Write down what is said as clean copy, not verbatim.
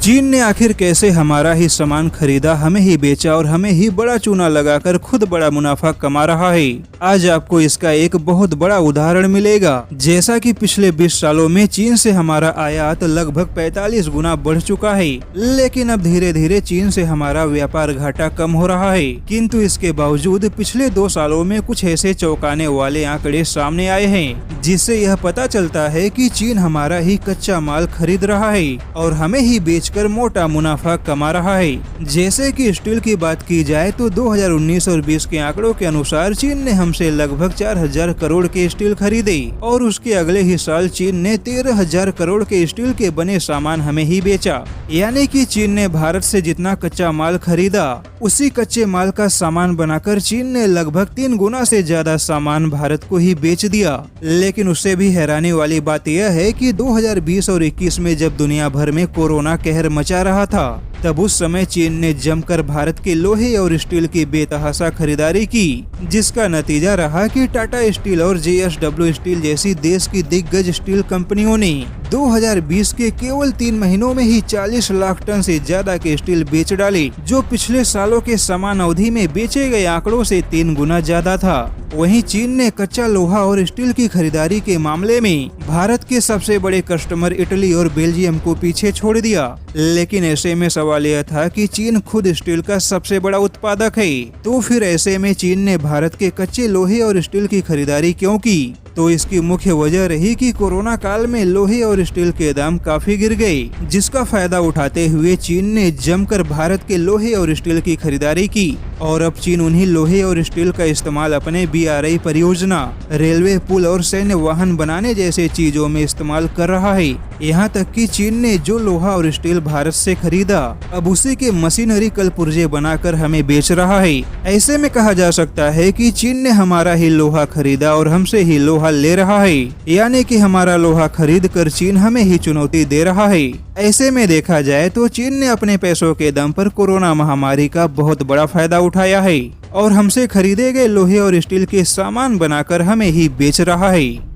चीन ने आखिर कैसे हमारा ही सामान खरीदा, हमें ही बेचा और हमें ही बड़ा चूना लगाकर खुद बड़ा मुनाफा कमा रहा है। आज आपको इसका एक बहुत बड़ा उदाहरण मिलेगा। जैसा कि पिछले 20 सालों में चीन से हमारा आयात लगभग 45 गुना बढ़ चुका है, लेकिन अब धीरे धीरे चीन से हमारा व्यापार घाटा कम हो रहा है। किंतु इसके बावजूद पिछले 2 सालों में कुछ ऐसे चौंकाने वाले आंकड़े सामने आए हैं, जिससे यह पता चलता है कि चीन हमारा ही कच्चा माल खरीद रहा है और हमें ही बेचकर मोटा मुनाफा कमा रहा है। जैसे कि स्टील की बात की जाए तो 2019 और 20 के आंकड़ों के अनुसार चीन ने हमसे लगभग 4000 करोड़ के स्टील खरीदे और उसके अगले ही साल चीन ने 13,000 करोड़ के स्टील के बने सामान हमें ही बेचा। यानी कि चीन ने भारत से जितना कच्चा माल खरीदा, उसी कच्चे माल का सामान बनाकर चीन ने लगभग 3 गुना से ज्यादा सामान भारत को ही बेच दिया। लेकिन उससे भी हैरानी वाली बात यह है कि 2020 और 21 में जब दुनिया भर में कोरोना कहर मचा रहा था, तब उस समय चीन ने जमकर भारत के लोहे और स्टील की बेतहाशा खरीदारी की, जिसका नतीजा रहा कि टाटा स्टील और JSW स्टील जैसी देश की दिग्गज स्टील कंपनियों ने 2020 के केवल 3 महीनों में ही 40 लाख टन से ज्यादा के स्टील बेच डाले, जो पिछले सालों के समान अवधि में बेचे गए आंकड़ों से 3 गुना ज्यादा था। वहीं चीन ने कच्चा लोहा और स्टील की खरीदारी के मामले में भारत के सबसे बड़े कस्टमर इटली और बेल्जियम को पीछे छोड़ दिया। लेकिन ऐसे में सवाल यह था कि चीन खुद स्टील का सबसे बड़ा उत्पादक है, तो फिर ऐसे में चीन ने भारत के कच्चे लोहे और स्टील की खरीदारी क्यों की? तो इसकी मुख्य वजह रही कि कोरोना काल में लोहे और स्टील के दाम काफी गिर गए, जिसका फायदा उठाते हुए चीन ने जमकर भारत के लोहे और स्टील की खरीदारी की। और अब चीन उन्हीं लोहे और स्टील का इस्तेमाल अपने BRI परियोजना, रेलवे पुल और सैन्य वाहन बनाने जैसे चीजों में इस्तेमाल कर रहा है। यहाँ तक कि चीन ने जो लोहा और स्टील भारत से खरीदा, अब उसी के मशीनरी कल पुर्जे बनाकर हमें बेच रहा है। ऐसे में कहा जा सकता है कि चीन ने हमारा ही लोहा खरीदा और हमसे ही लोहा ले रहा है, यानी कि हमारा लोहा खरीद कर चीन हमें ही चुनौती दे रहा है। ऐसे में देखा जाए तो चीन ने अपने पैसों के दम पर कोरोना महामारी का बहुत बड़ा फायदा उठाया है और हमसे खरीदे गए लोहे और स्टील के सामान बनाकर हमें ही बेच रहा है।